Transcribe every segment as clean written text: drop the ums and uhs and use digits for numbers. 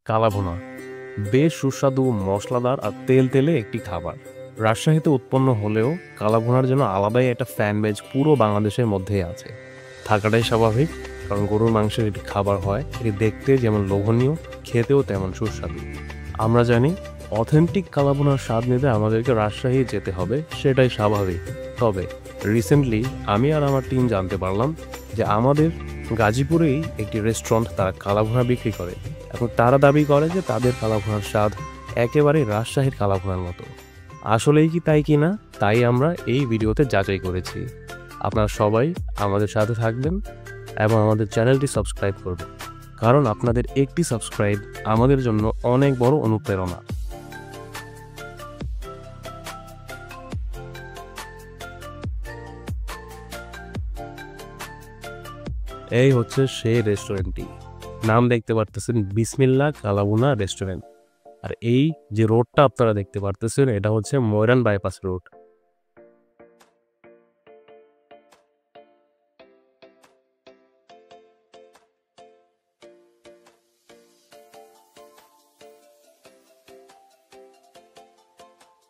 কালাভুনা বেশ সুস্বাদু, মশলাদার আর তেলে একটি খাবার। রাজশাহীতে উৎপন্ন হলেও কালাভুনার জন্য আলাদাই একটা ফ্যান বেজ পুরো বাংলাদেশের মধ্যেই আছে। থাকাটাই স্বাভাবিক, কারণ গরুর মাংসের একটি খাবার হয়, এটি দেখতে যেমন লোভনীয়, খেতেও তেমন সুস্বাদু। আমরা জানি অথেন্টিক কালাভুনার স্বাদ নিতে আমাদেরকে রাজশাহী যেতে হবে, সেটাই স্বাভাবিক। তবে রিসেন্টলি আমি আর আমার টিম জানতে পারলাম যে আমাদের গাজীপুরেই একটি রেস্টুরেন্ট তারা কালাভুনা বিক্রি করে, এবং তারা দাবি করে যে তাদের কালাভুনার স্বাদ একেবারে রাজশাহীর কালাভুনার মতো। আসলেই কি তাই কিনা, তাই আমরা এই ভিডিওতে যাচাই করেছি। আপনারা সবাই আমাদের সাথে থাকবেন এবং আমাদের চ্যানেলটি সাবস্ক্রাইব করবেন, কারণ আপনাদের একটি সাবস্ক্রাইব আমাদের জন্য অনেক বড় অনুপ্রেরণা। এই হচ্ছে সেই রেস্টুরেন্টটি, নাম দেখতে পারতেছেন বিসমিল্লাহ কালাভুনা রেস্টুরেন্ট। আর এই যে রোডটা আপনারা দেখতে পারতেছেন, এটা হচ্ছে ময়রান বাইপাস রোড।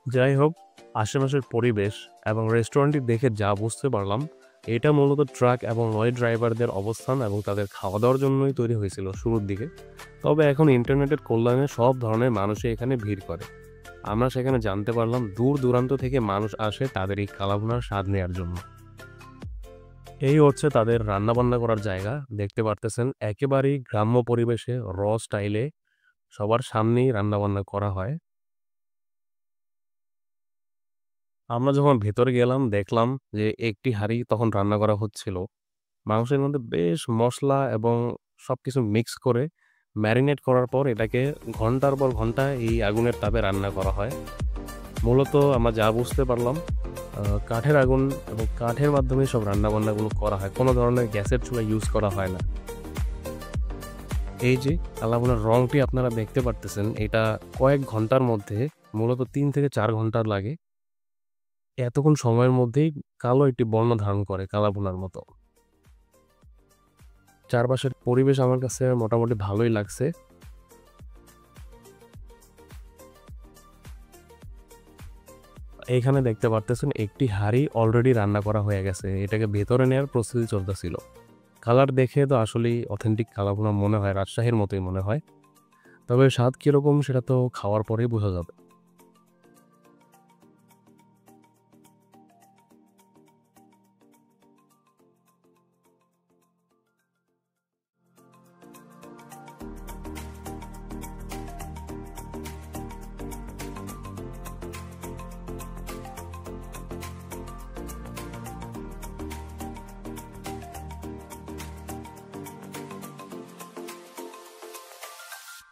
যাই হোক, আশেপাশের পরিবেশ এবং রেস্টুরেন্টটি দেখে যা বুঝতে পারলাম, এটা মূলত ট্রাক এবং লরি ড্রাইভারদের অবস্থান এবং তাদের খাওয়া দাওয়ার জন্যই তৈরি হয়েছিল শুরুর দিকে। তবে এখন ইন্টারনেটের কল্যাণে সব ধরনের মানুষই এখানে ভিড় করে। আমরা সেখানে জানতে পারলাম দূর দূরান্ত থেকে মানুষ আসে তাদের এই কালাভুনার স্বাদ নেওয়ার জন্য। এই হচ্ছে তাদের রান্নাবান্না করার জায়গা, দেখতে পারতেছেন একেবারেই গ্রাম্য পরিবেশে স্টাইলে সবার সামনেই রান্নাবান্না করা হয়। আমরা যখন ভেতরে গেলাম দেখলাম যে একটি হাঁড়ি তখন রান্না করা হচ্ছিল। মাংসের মধ্যে বেশ মসলা এবং সবকিছু মিক্স করে ম্যারিনেট করার পর এটাকে ঘন্টার পর ঘন্টা এই আগুনের তাপে রান্না করা হয়। মূলত আমরা যা বুঝতে পারলাম, কাঠের আগুন এবং কাঠের মাধ্যমে সব রান্নাবান্নাগুলো করা হয়, কোনো ধরনের গ্যাসের চুলা ইউজ করা হয় না। এই যে কালাভুনার রংটি আপনারা দেখতে পারতেছেন, এটা কয়েক ঘন্টার মধ্যে, মূলত ৩ থেকে ৪ ঘন্টা লাগে। এতক্ষণ সময়ের মধ্যেই কালো একটি বর্ণ ধারণ করে কালাভুনার মতো। চারপাশের পরিবেশ আমার কাছে মোটামুটি ভালোই লাগছে। এইখানে দেখতে পারতেছেন একটি হাঁড়ি অলরেডি রান্না করা হয়ে গেছে, এটাকে ভেতরে নেওয়ার প্রস্তুতি চলতেছিল। কালার দেখে তো আসলেই অথেন্টিক কালাভুনা মনে হয়, রাজশাহীর মতোই মনে হয়। তবে স্বাদ কিরকম সেটা তো খাওয়ার পরেই বোঝা যাবে।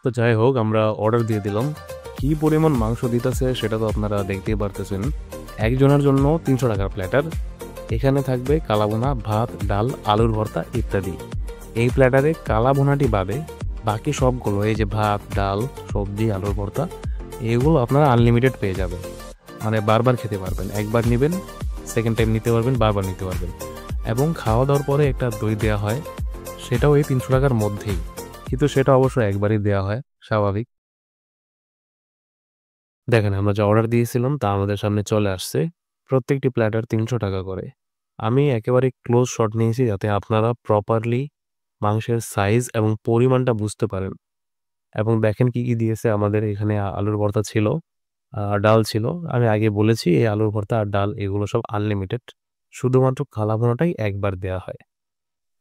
তো যাই হোক, আমরা অর্ডার দিয়ে দিলাম। কি পরিমাণ মাংস দিতেছে সেটা তো আপনারা দেখতেই পারতেছেন। একজনের জন্য ৩০০ টাকার প্ল্যাটার। এখানে থাকবে কালাভুনা, ভাত, ডাল, আলুর ভর্তা ইত্যাদি। এই প্ল্যাটারে কালাভুনাটি বাদে বাকি সবগুলো, এই যে ভাত, ডাল, সবজি, আলুর ভর্তা, এগুলো আপনারা আনলিমিটেড পেয়ে যাবেন। মানে বারবার খেতে পারবেন, একবার নেবেন, সেকেন্ড টাইম নিতে পারবেন, বারবার নিতে পারবেন। এবং খাওয়া দাওয়ার পরে একটা দই দেওয়া হয়, সেটাও এই ৩০০ টাকার মধ্যেই, কিন্তু সেটা অবশ্য একবারই দেওয়া হয়, স্বাভাবিক। দেখেন, আমরা যা অর্ডার দিয়েছিলাম তা আমাদের সামনে চলে আসছে। প্রত্যেকটি প্ল্যাটার ৩০০ টাকা করে। আমি একেবারে ক্লোজ শট নিয়েছি যাতে আপনারা প্রপারলি মাংসের সাইজ এবং পরিমাণটা বুঝতে পারেন। এবং দেখেন কি, কি দিয়েছে আমাদের এখানে। আলুর ভর্তা ছিল, ডাল ছিল। আমি আগে বলেছি এই আলুর ভর্তা আর ডাল এগুলো সব আনলিমিটেড। শুধুমাত্র কালাভুনাটাই একবার দেয়া হয়।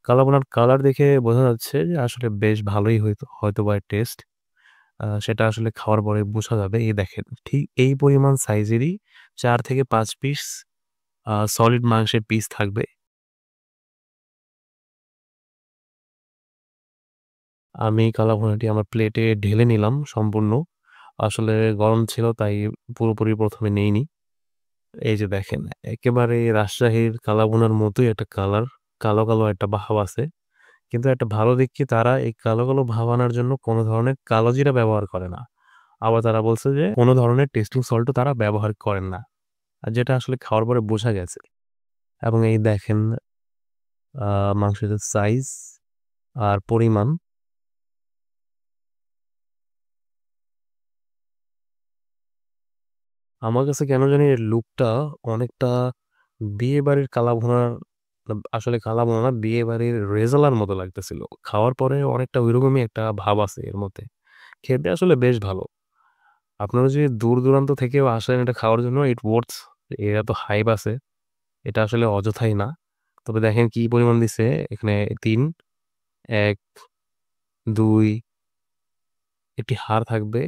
কালাভুনার কালার দেখে বোঝা যাচ্ছে যে আসলে বেশ ভালোই হয়তোবা টেস্ট। সেটা আসলে খাওয়ার পরে বোঝা যাবে। এই দেখেন, ঠিক এই পরিমাণ সাইজেরই ৪ থেকে ৫ পিস সলিড মাংসের পিস থাকবে। আমি কালাভুনাটি আমার প্লেটে ঢেলে নিলাম সম্পূর্ণ। আসলে গরম ছিল তাই পুরোপুরি ১ম এ নেইনি। এই যে দেখেন, একেবারে রাজশাহীর কালাভুনার মতোই একটা কালার, কালো, কালো একটা ভাব আছে। কিন্তু একটা ভালো দিক কি, তারা এই কালো, কালো ভাব আনার জন্য কোনো ধরনের কালোজিরা ব্যবহার করে না। আবার তারা বলছে যে কোনো ধরনের টেস্টিং সল্টও তারা ব্যবহার করেন না। আর যেটা আসলে খাওয়ার পরে বোঝা গেছে। এবং এই দেখেন আ মাংসের সাইজ আর পরিমাণ। আমার কাছে কেন জানি এর লুকটা অনেকটা বিয়েবাড়ির কালাভুনার আসলে কালাভুনা না, বিয়েবাড়ির রেজালার মতো লাগতেছিল। খাওয়ার পরে অনেকটা ঐরকমই একটা ভাব আছে এর মধ্যে। খেতে আসলে বেশ ভালো। আপনারা যদি দূর-দূরান্ত থেকেও আসেন এটা খাওয়ার জন্য, ইট worths। এর এত হাইপ আছে। এটা আসলে অযথাই না। তবে দেখেন কি পরিমাণ দিছে এখানে ৩, ১, ২, একটি হাড় থাকবে।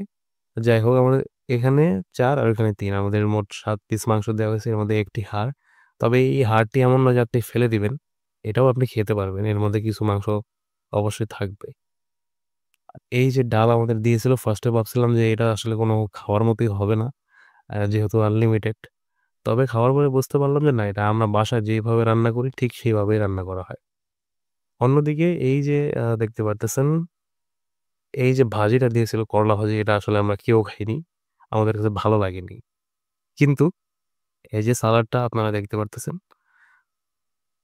যাই হোক আমাদের এখানে ৪ আর ওখানে ৩, আমাদের মোট ৭ পিস মাংস দেওয়া হয়েছে। এর মধ্যে ১ টি হাড়। তবে এই হাড়টি এমন না যে আপনি ফেলে দিবেন। এটাও আপনি খেতে পারবেন। এর মধ্যে কিছু মাংস অবশ্যই থাকবে। এই যে ডাল আমাদের দিয়েছিল, ফার্স্টে ভাবছিলাম যে এটা আসলে কোনো খাওয়ার মতোই হবে না। যেহেতু আনলিমিটেড। তবে খাওয়ার পরে বুঝতে পারলাম যে না, এটা আমরা বাসায় যেভাবে রান্না করি ঠিক সেইভাবেই রান্না করা হয়। অন্যদিকে এই যে দেখতে পারতেছেন, এই যে ভাজিটা দিয়েছিল করলা ভাজি, এটা আসলে আমরা কেউ খাইনি। আমাদের কাছে ভালো লাগেনি। কিন্তু এই যে সালাডটা আপনারা দেখতে পারতেছেন,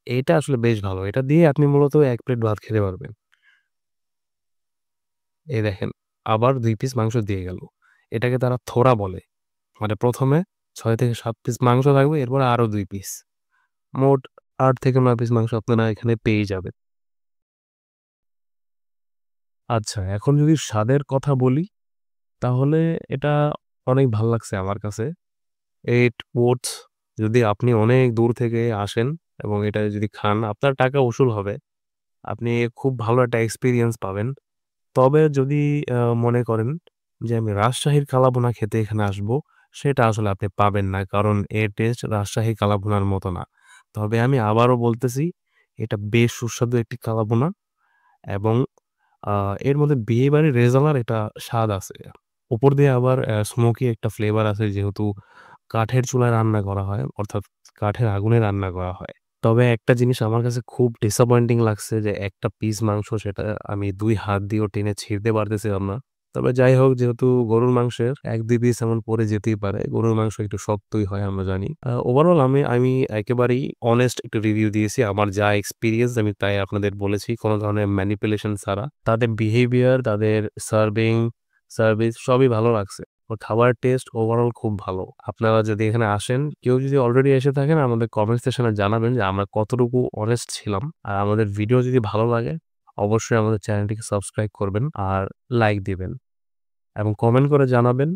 এটা আসলে বেশ ভালো। এটা দিয়ে আপনি মূলত ১ প্লেট ভাত খেতে পারবেন। এই দেখেন, আবার ২ পিস মাংস দিয়ে গেল। এটাকে তারা থোড়া বলে। মানে ১ম এ ৬ থেকে ৭ পিস মাংস থাকবে, এরপরে আরো ২ পিস। মোট ৮ থেকে ৯ পিস মাংস আপনারা এখানে পেয়েই যাবেন। আচ্ছা, এখন যদি স্বাদের কথা বলি, তাহলে এটা অনেক ভাল লাগছে আমার কাছে। ইট ওটস, যদি আপনি অনেক দূর থেকে আসেন এবং এটা যদি খান, আপনার টাকা উসুল হবে। আপনি খুব ভালো একটা এক্সপেরিয়েন্স পাবেন। তবে যদি মনে করেন যে আমি রাজশাহীর কালাভুনা খেতে এখানে আসবো, সেটা আসলে আপনি পাবেন না। কারণ এর টেস্ট রাজশাহী কালাভুনার মতো না। তবে আমি আবারও বলতেছি, এটা বেশ সুস্বাদু একটি কালাভুনা এবং আ এর মধ্যে বিয়েবাড়ির রেজালার একটা স্বাদ আছে। উপর দিয়ে আবার স্মোকি একটা ফ্লেভার আছে, যেহেতু কাঠের চুলায় রান্না করা হয়, অর্থাৎ কাঠের আগুনে রান্না করা হয়। তবে একটা জিনিস আমার কাছে খুব ডিসঅ্যাপয়েন্টিং লাগছে যে একটা পিস মাংস সেটা আমি ২ হাত দিয়েও টেনে ছিঁড়তে পারতেছিলাম না। তবে যাই হোক, যেহেতু গরুর মাংসের ১-২ পিস এমন পড়ে যেতেই পারে। গরুর মাংস একটু শক্তই হয় আমরা জানি। ওভারঅল আমি আমি একেবারেই অনেস্ট একটা রিভিউ দিয়েছি। আমার যা এক্সপেরিয়েন্স আমি তাই আপনাদের বলেছি, কোন ধরনের ম্যানিপুলেশন ছাড়া। তাদের বিহেভিয়ার, তাদের সার্ভিং, সার্ভিস সবই ভালো লাগছে। খাবারের টেস্ট ওভারঅল খুব ভালো। আপনারা যদি এখানে আসেন, কেউ যদি অলরেডি এসে থাকেন আমাদের কমেন্ট সেকশনে জানাবেন যে আমরা কতটুকু অনেস্ট ছিলাম। আর আমাদের ভিডিও যদি ভালো লাগে, অবশ্যই আমাদের চ্যানেলটিকে সাবস্ক্রাইব করবেন আর লাইক দিবেন এবং কমেন্ট করে জানাবেন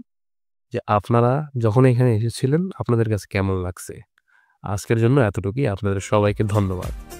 যে আপনারা যখন এখানে এসেছিলেন আপনাদের কাছে কেমন লাগছে। আজকের জন্য এতটুকুই। আপনাদের সবাইকে ধন্যবাদ।